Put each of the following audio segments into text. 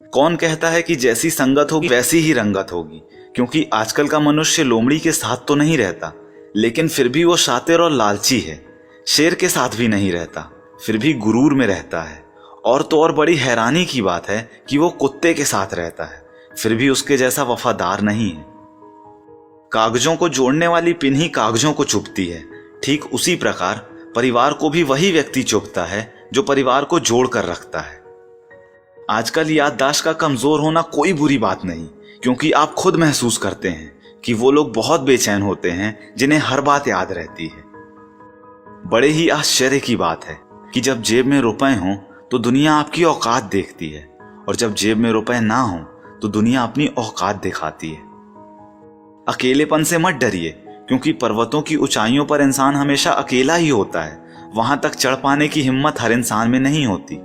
कौन कहता है कि जैसी संगत होगी वैसी ही रंगत होगी, क्योंकि आजकल का मनुष्य लोमड़ी के साथ तो नहीं रहता, लेकिन फिर भी वो शातिर और लालची है। शेर के साथ भी नहीं रहता, फिर भी गुरूर में रहता है। और तो और बड़ी हैरानी की बात है कि वो कुत्ते के साथ रहता है, फिर भी उसके जैसा वफादार नहीं है। कागजों को जोड़ने वाली पिन ही कागजों को चुभती है, ठीक उसी प्रकार परिवार को भी वही व्यक्ति चुभता है जो परिवार को जोड़ कर रखता है। आजकल याददाश्त का कमजोर होना कोई बुरी बात नहीं, क्योंकि आप खुद महसूस करते हैं कि वो लोग बहुत बेचैन होते हैं जिन्हें हर बात याद रहती है। बड़े ही आश्चर्य की बात है कि जब जेब में रुपए हों तो दुनिया आपकी औकात देखती है, और जब जेब में रुपए ना हों तो दुनिया अपनी औकात दिखाती है। अकेलेपन से मत डरिए, क्योंकि पर्वतों की ऊंचाइयों पर इंसान हमेशा अकेला ही होता है। वहां तक चढ़ पाने की हिम्मत हर इंसान में नहीं होती।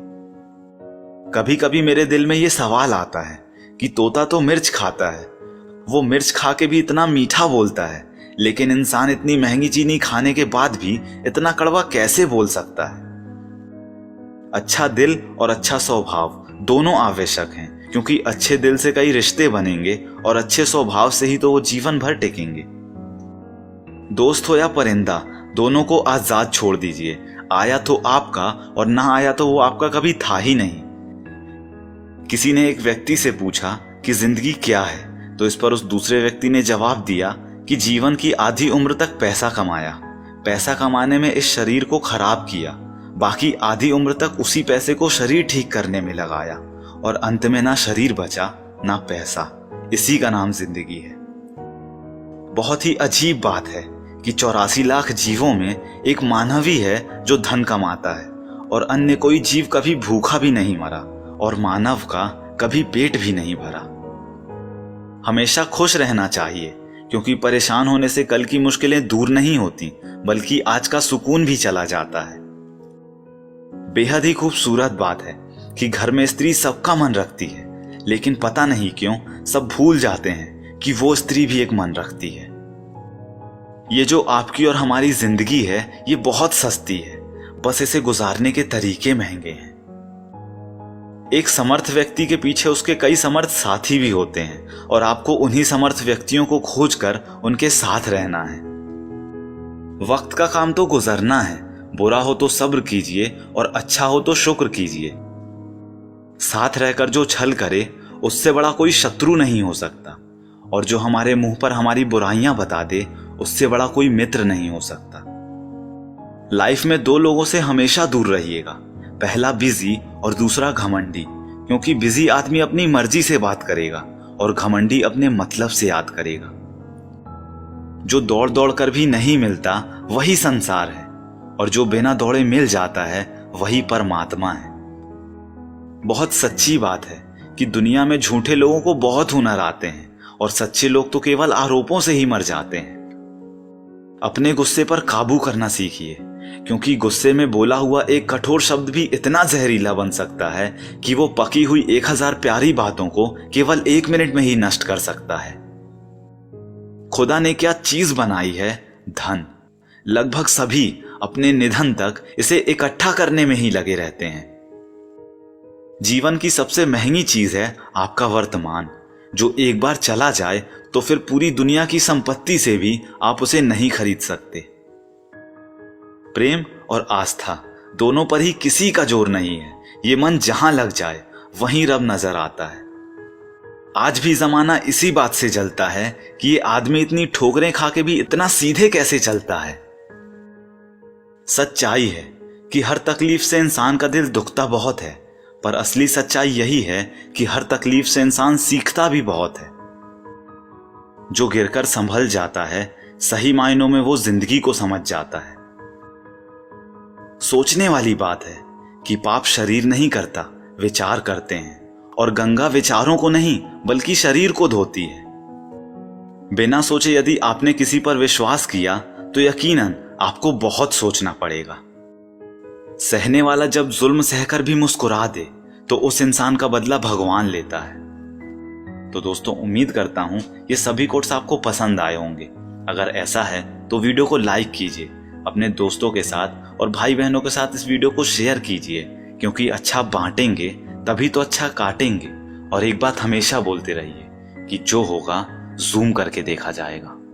कभी कभी मेरे दिल में ये सवाल आता है कि तोता तो मिर्च खाता है, वो मिर्च खा के भी इतना मीठा बोलता है, लेकिन इंसान इतनी महंगी चीनी खाने के बाद भी इतना कड़वा कैसे बोल सकता है। अच्छा दिल और अच्छा स्वभाव दोनों आवश्यक हैं, क्योंकि अच्छे दिल से कई रिश्ते बनेंगे और अच्छे स्वभाव से ही तो वो जीवन भर टिकेंगे। दोस्त हो या परिंदा, दोनों को आजाद छोड़ दीजिए। आया तो आपका और ना आया तो वो आपका कभी था ही नहीं। किसी ने एक व्यक्ति से पूछा कि जिंदगी क्या है, तो इस पर उस दूसरे व्यक्ति ने जवाब दिया कि जीवन की आधी उम्र तक पैसा कमाया, पैसा कमाने में इस शरीर को खराब किया, बाकी आधी उम्र तक उसी पैसे को शरीर ठीक करने में लगाया, और अंत में ना शरीर बचा ना पैसा। इसी का नाम जिंदगी है। बहुत ही अजीब बात है कि 84 लाख जीवों में एक मानव ही है जो धन कमाता है, और अन्य कोई जीव कभी भूखा भी नहीं मरा, और मानव का कभी पेट भी नहीं भरा। हमेशा खुश रहना चाहिए, क्योंकि परेशान होने से कल की मुश्किलें दूर नहीं होती, बल्कि आज का सुकून भी चला जाता है। बेहद ही खूबसूरत बात है कि घर में स्त्री सबका मन रखती है, लेकिन पता नहीं क्यों सब भूल जाते हैं कि वो स्त्री भी एक मन रखती है। ये जो आपकी और हमारी जिंदगी है, ये बहुत सस्ती है, बस इसे गुजारने के तरीके महंगे हैं। एक समर्थ व्यक्ति के पीछे उसके कई समर्थ साथी भी होते हैं, और आपको उन्हीं समर्थ व्यक्तियों को खोजकर उनके साथ रहना है। वक्त का काम तो गुजरना है, बुरा हो तो सब्र कीजिए और अच्छा हो तो शुक्र कीजिए। साथ रहकर जो छल करे उससे बड़ा कोई शत्रु नहीं हो सकता, और जो हमारे मुंह पर हमारी बुराइयां बता दे उससे बड़ा कोई मित्र नहीं हो सकता। लाइफ में दो लोगों से हमेशा दूर रहिएगा, पहला बिजी और दूसरा घमंडी, क्योंकि बिजी आदमी अपनी मर्जी से बात करेगा और घमंडी अपने मतलब से याद करेगा। जो दौड़ दौड़ कर भी नहीं मिलता वही संसार है, और जो बिना दौड़े मिल जाता है वही परमात्मा है। बहुत सच्ची बात है कि दुनिया में झूठे लोगों को बहुत हुनर आते हैं, और सच्चे लोग तो केवल आरोपों से ही मर जाते हैं। अपने गुस्से पर काबू करना सीखिए, क्योंकि गुस्से में बोला हुआ एक कठोर शब्द भी इतना जहरीला बन सकता है कि वो पकी हुई 1000 प्यारी बातों को केवल 1 मिनट में ही नष्ट कर सकता है। खुदा ने क्या चीज बनाई है? धन। लगभग सभी अपने निधन तक इसे इकट्ठा करने में ही लगे रहते हैं। जीवन की सबसे महंगी चीज है आपका वर्तमान, जो एक बार चला जाए तो फिर पूरी दुनिया की संपत्ति से भी आप उसे नहीं खरीद सकते। प्रेम और आस्था दोनों पर ही किसी का जोर नहीं है। ये मन जहां लग जाए वहीं रब नजर आता है। आज भी जमाना इसी बात से जलता है कि ये आदमी इतनी ठोकरें खा के भी इतना सीधे कैसे चलता है। सच्चाई है कि हर तकलीफ से इंसान का दिल दुखता बहुत है, पर असली सच्चाई यही है कि हर तकलीफ से इंसान सीखता भी बहुत है। जो गिरकर संभल जाता है, सही मायनों में वो जिंदगी को समझ जाता है। सोचने वाली बात है कि पाप शरीर नहीं करता, विचार करते हैं, और गंगा विचारों को नहीं बल्कि शरीर को धोती है। बिना सोचे यदि आपने किसी पर विश्वास किया तो यकीनन आपको बहुत सोचना पड़ेगा। सहने वाला जब जुल्म सहकर भी मुस्कुरा दे तो उस इंसान का बदला भगवान लेता है। तो दोस्तों, उम्मीद करता हूं ये सभी कोट्स आपको पसंद आए होंगे। अगर ऐसा है तो वीडियो को लाइक कीजिए, अपने दोस्तों के साथ और भाई बहनों के साथ इस वीडियो को शेयर कीजिए, क्योंकि अच्छा बांटेंगे तभी तो अच्छा काटेंगे, और एक बात हमेशा बोलते रहिए कि जो होगा जूम करके देखा जाएगा।